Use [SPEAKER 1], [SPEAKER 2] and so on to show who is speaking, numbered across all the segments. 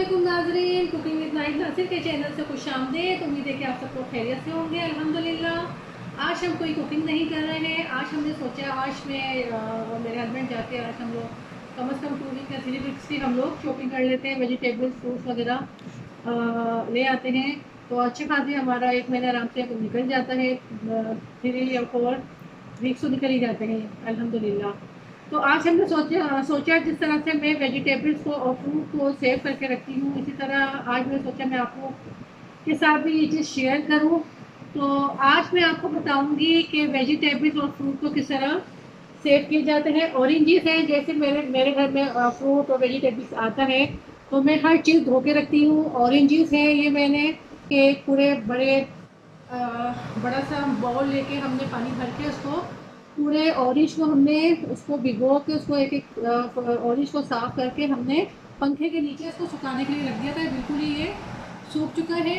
[SPEAKER 1] अस्सलामुअलैकुम नाज़रीन, cooking with night Nasir के चैनल से खुशामदीद। उम्मीद है कि आप सबको खैरियत से होंगे। अल्हम्दुलिल्लाह। आज हम कोई कुकिंग नहीं कर रहे हैं। आज हमने सोचा आज मैं मेरे हस्बैंड जाके आज हम लोग कम से कम 2 वीक या 3 वीक्स की हम लोग शॉपिंग कर लेते हैं। वेजिटेबल्स फ्रूट्स वगैरह ले आते हैं, तो अच्छे खासे हमारा 1 महीना आराम से निकल जाता है। 3 या 4 वीक्स तो निकल ही जाते हैं अल्हम्दुलिल्लाह। तो आज हमने सोचा जिस तरह से मैं वेजिटेबल्स को और फ्रूट को सेव करके रखती हूँ, इसी तरह आज मैं सोचा मैं आपको के साथ भी ये चीज़ शेयर करूँ। तो आज मैं आपको बताऊंगी कि वेजिटेबल्स और फ्रूट को किस तरह सेव किए जाते हैं। ऑरेंजेस हैं, जैसे मेरे घर में फ्रूट और वेजिटेबल्स आता है तो मैं हर चीज़ धो के रखती हूँ। ऑरेंजेस हैं, ये मैंने एक पूरे बड़ा सा बाउल लेके हमने पानी भर के उसको पूरे ऑरेंज को हमने उसको भिगो के उसको एक एक ऑरेंज को साफ करके हमने पंखे के नीचे उसको सुखाने के लिए रख दिया था। बिल्कुल ही ये सूख चुका है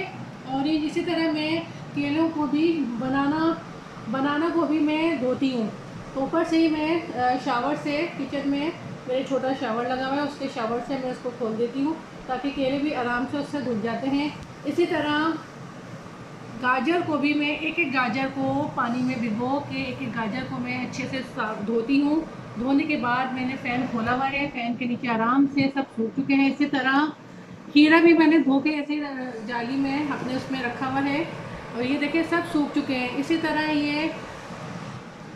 [SPEAKER 1] ऑरेंज। इसी तरह मैं केलों को भी बनाना को भी मैं धोती हूँ। तो ऊपर से ही मैं शावर से किचन में मेरे छोटा शावर लगा हुआ है, उसके शावर से मैं उसको खोल देती हूँ ताकि केले भी आराम से उससे धुल जाते हैं। इसी तरह गाजर को भी मैं एक एक गाजर को पानी में भिगो के एक एक गाजर को मैं अच्छे से धोती हूँ। धोने के बाद मैंने फ़ैन खोला हुआ है, फ़ैन के नीचे आराम से सब सूख चुके हैं। इसी तरह खीरा भी मैंने धो के ऐसे जाली में अपने उसमें रखा हुआ है और ये देखिए सब सूख चुके हैं। इसी तरह ये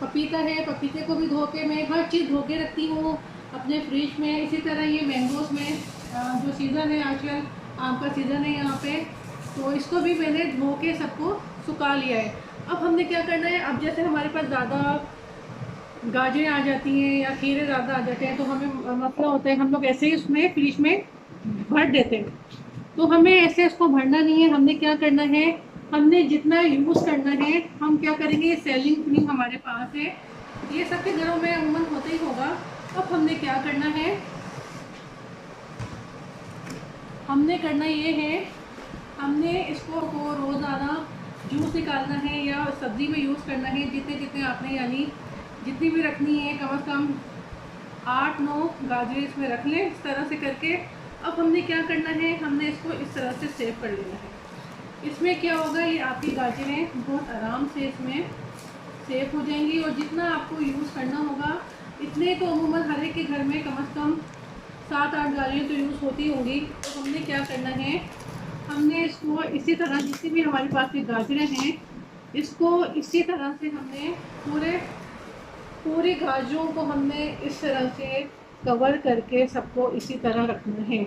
[SPEAKER 1] पपीता है, पपीते को भी धो के मैं हर चीज़ धो के रखती हूँ अपने फ्रिज में। इसी तरह ये मैंगोज़ में जो सीज़न है आजकल आम का सीज़न है यहाँ पे, तो इसको भी मैंने धो के सबको सुखा लिया है। अब हमने क्या करना है, अब जैसे हमारे पास ज़्यादा गाजरें आ जाती हैं या खीरे ज़्यादा आ जाते हैं तो हमें मसला होता है, हम लोग ऐसे ही उसमें फ्रिज में भर देते हैं। तो हमें ऐसे उसको भरना नहीं है। हमने क्या करना है, हमने जितना यूज़ करना है हम क्या करेंगे, ये सेलिंग क्रीम हमारे पास है, ये सबके घरों में अमूमन होता ही होगा। अब हमने क्या करना है, हमने करना ये है, हमने इसको रोज़ाना जूस निकालना है या सब्ज़ी में यूज़ करना है। जितने जितने आपने यानी जितनी भी रखनी है, कम से कम 8-9 गाजर इसमें रख लें इस तरह से करके। अब हमने क्या करना है, हमने इसको इस तरह से सेव कर लेना है। इसमें क्या होगा, ये आपकी गाजरें बहुत आराम से इसमें सेव हो जाएंगी और जितना आपको यूज़ करना होगा इतने तो अमूमन हर एक के घर में कम से कम 7-8 गाजरें तो यूज़ होती होंगी। तो हमने क्या करना है, हमने इसको इसी तरह जितनी भी हमारे पास ये गाजरें हैं इसको इसी तरह से हमने पूरे गाजरों को हमने इस तरह से कवर करके सबको इसी तरह रखना है।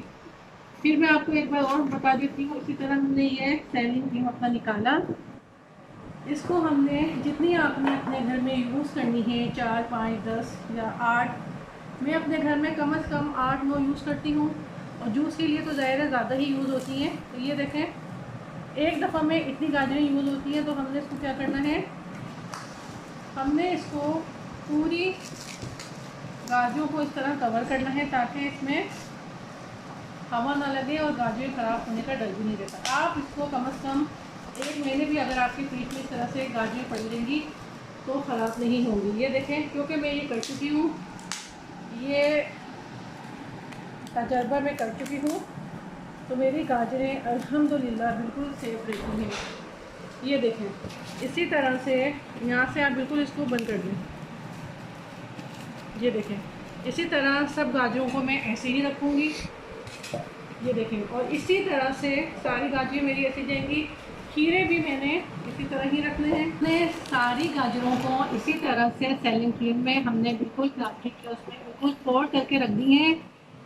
[SPEAKER 1] फिर मैं आपको एक बार और बता देती हूँ। इसी तरह हमने ये सेलिंग क्रीम अपना निकाला, इसको हमने जितनी आपने अपने घर में यूज़ करनी है 4, 5, 10 या 8, मैं अपने घर में कम से कम 8-9 यूज़ करती हूँ और जूस के लिए तो ज़ाहिर ज़्यादा ही यूज़ होती हैं। तो ये देखें एक दफ़ा में इतनी गाजरें यूज़ होती हैं। तो हमने इसको क्या करना है, हमने इसको पूरी गाजरों को इस तरह कवर करना है ताकि इसमें हवा ना लगे और गाजरें ख़राब होने का डर भी नहीं रहता। आप इसको कम से कम 1 महीने भी अगर आपके फ्रिज में इस तरह से गाजरें पड़ी रहेंगी तो ख़राब नहीं होंगी। ये देखें, क्योंकि मैं ये कर चुकी हूँ, ये तजर्बा मैं कर चुकी हूँ, तो मेरी गाजरें अल्हम्दुलिल्लाह बिल्कुल सेफ रहती हैं। ये देखें इसी तरह से यहाँ से आप बिल्कुल इसको बंद कर दें। ये देखें इसी तरह सब गाजरों को मैं ऐसे ही रखूँगी। ये देखें और इसी तरह से सारी गाजरें मेरी ऐसी जाएंगी। खीरे भी मैंने इसी तरह ही रखने हैं। हमने सारी गाजरों को इसी तरह से सेलिंग क्रीम में हमने बिल्कुल प्लास्टिक के उसमें बिल्कुल फोल्ड करके रख दी हैं।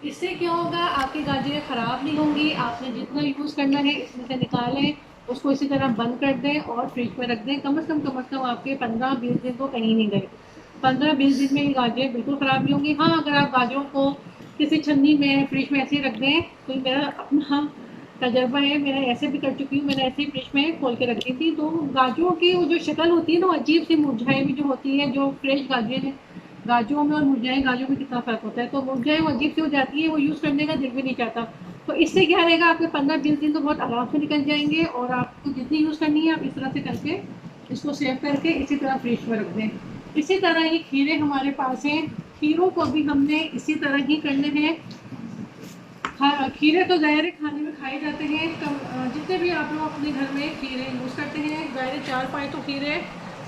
[SPEAKER 1] इससे क्या होगा, आपकी गाजरें ख़राब नहीं होंगी। आपने जितना यूज़ करना है इसमें से निकालें, उसको इसी तरह बंद कर दें और फ्रिज में रख दें। कम से कम आपके 15-20 दिन तो कहीं नहीं गए। 15-20 दिन में ये गाजरें बिल्कुल ख़राब नहीं होंगी। हाँ, अगर आप गाजरों को किसी छन्नी में फ्रिज में ऐसे ही रख दें, तो मेरा अपना तजर्बा है, मैंने ऐसे भी कर चुकी हूँ। मैंने ऐसे ही फ्रिज में खोल के रख दी थी, तो गाजरों की वो जो शक्ल होती है ना, अजीब सी मुरझाई हुई जो होती है, जो फ्रेश गाजरें हैं गाजरों में और मुरझाए गाजरों में कितना फ़र्क होता है। तो मुरझाई वो अजीब सी हो जाती है, वो यूज़ करने का दिल भी नहीं चाहता। तो इससे क्या रहेगा, आपके 15-20 दिन तो बहुत आराम से निकल जाएंगे और आपको जितनी यूज़ करनी है आप इस तरह से करके इसको सेव करके इसी तरह फ्रिज में रख दें। इसी तरह ही खीरे हमारे पास हैं, खीरों को भी हमने इसी तरह ही करने हैं। खीरे तो ज़ाहिर खाने में खाए जाते हैं। जितने भी आप लोग अपने घर में खीरे यूज़ करते हैं, ज़ाहिर 4-5 तो खीरे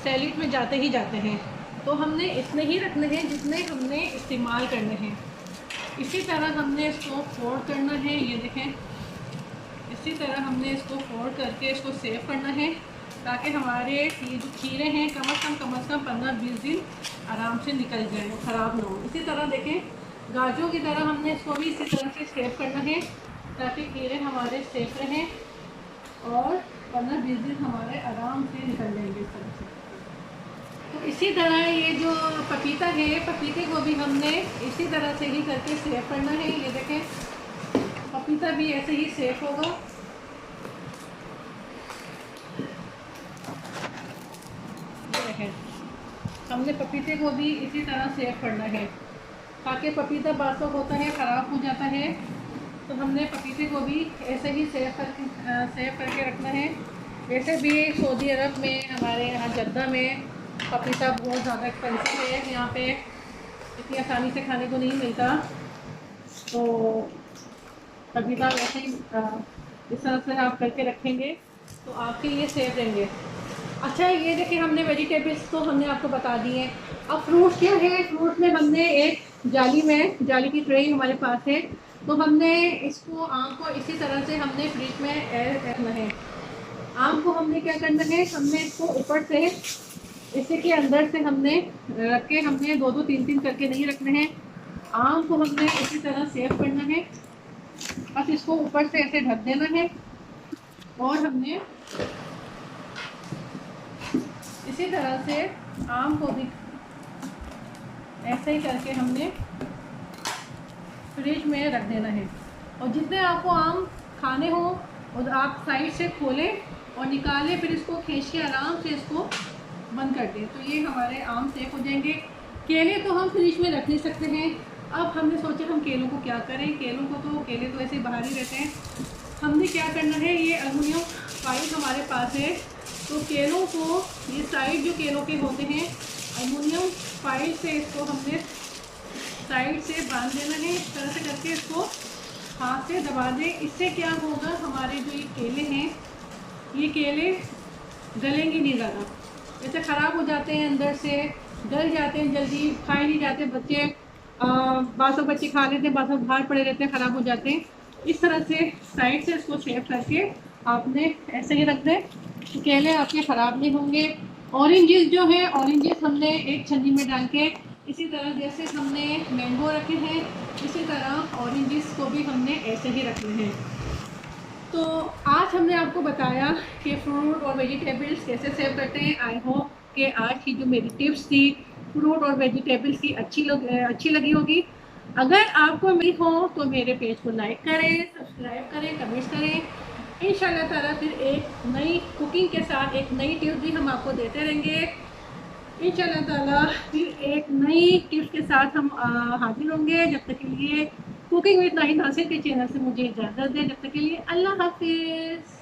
[SPEAKER 1] सैलेड में जाते ही जाते हैं। तो हमने इतने ही रखने हैं जितने हमने इस्तेमाल करने हैं। इसी तरह हमने इसको फोल्ड करना है, ये देखें, इसी तरह हमने इसको फोल्ड करके इसको सेव करना है ताकि हमारे ये जो खीरे हैं कम से कम 15-20 दिन आराम से निकल जाए, ख़राब ना हो। इसी तरह देखें गाजरों की तरह हमने इसको भी इसी तरह से सेव करना है ताकि खीरे हमारे सेफ रहें और 15-20 दिन हमारे आराम से निकल जाएंगे इस तरह से। तो इसी तरह ये जो पपीता है, पपीते को भी हमने इसी तरह से ही करके सेव करना है। ये देखें पपीता भी ऐसे ही सेफ होगा। ये है, हमने पपीते को भी इसी तरह सेव करना है ताकि पपीता बासों होता है, ख़राब हो जाता है। तो हमने पपीते को भी ऐसे ही सेव करके रखना है। वैसे भी सऊदी अरब में, हमारे यहाँ जद्दा में पपीता बहुत ज़्यादा एक्सपेंसिव है, यहाँ पे इतनी आसानी से खाने को नहीं मिलता। तो पपीता वैसे ही इस तरह से आप करके रखेंगे तो आपके लिए सेफ रहेंगे। अच्छा, ये देखिए हमने वेजिटेबल्स तो हमने आपको बता दिए। अब फ्रूट्स क्या है, फ्रूट्स में हमने एक जाली की ट्रे हमारे पास है, तो हमने इसको आम को इसी तरह से हमने फ्रिज में रखना है। आम को हमने क्या करना है, हमने इसको ऊपर से इसी के अंदर से हमने रख के, हमने 2-2 3-3 करके नहीं रखने हैं। आम को हमने इसी तरह सेव करना है, बस इसको ऊपर से ऐसे ढक देना है और हमने इसी तरह से आम को भी ऐसे ही करके हमने फ्रिज में रख देना है। और जितने आपको आम खाने हो और आप साइड से खोलें और निकालें, फिर इसको खींच के आराम से इसको बंद कर दें, तो ये हमारे आम सेफ हो जाएंगे। केले तो हम फ्रिज में रख नहीं सकते हैं। अब हमने सोचा हम केलों को क्या करें, केले तो ऐसे बाहर ही रहते हैं। हमने क्या करना है, ये एल्युमिनियम फाइल हमारे पास है, तो केलों को ये साइड जो केलों के होते हैं एल्युमिनियम फाइल से इसको हमने साइड से बांध देना है। इस तरह से करके इसको हाथ से दबा दें। इससे क्या होगा, हमारे जो ये केले हैं, ये केले गलेंगे नहीं ज़्यादा, जैसे ख़राब हो जाते हैं, अंदर से गल जाते हैं, जल्दी खाए नहीं जाते बच्चे। बासों बच्चे खा लेते हैं, बासों बाहर पड़े रहते हैं, ख़राब हो जाते हैं। इस तरह से साइड से इसको सेव करके आपने ऐसे ही रख दें, तो केले आपके ख़राब नहीं होंगे। ऑरेंजेस जो है, ऑरेंजेस हमने एक छन्नी में डाल के इसी तरह जैसे हमने मैंगो रखे हैं, इसी तरह ऑरेंजेस को भी हमने ऐसे ही रखने हैं। तो आज हमने आपको बताया कि फ्रूट और वेजिटेबल्स कैसे सेव करते हैं। आई होप कि आज की जो मेरी टिप्स थी फ्रूट और वेजिटेबल्स की अच्छी लगी होगी। अगर आपको मिली हो तो मेरे पेज को लाइक करें, सब्सक्राइब करें, कमेंट्स करें। इंशाल्लाह ताला फिर एक नई कुकिंग के साथ एक नई टिप्स भी हम आपको देते रहेंगे। इंशाल्लाह ताला फिर एक नई टिप्स के साथ हम हाजिर होंगे। जब तक के लिए कुकिंग विद नाहिद नासिर के चैनल से मुझे इजाज़त दें। जब तक के लिए अल्लाह हाफिज़।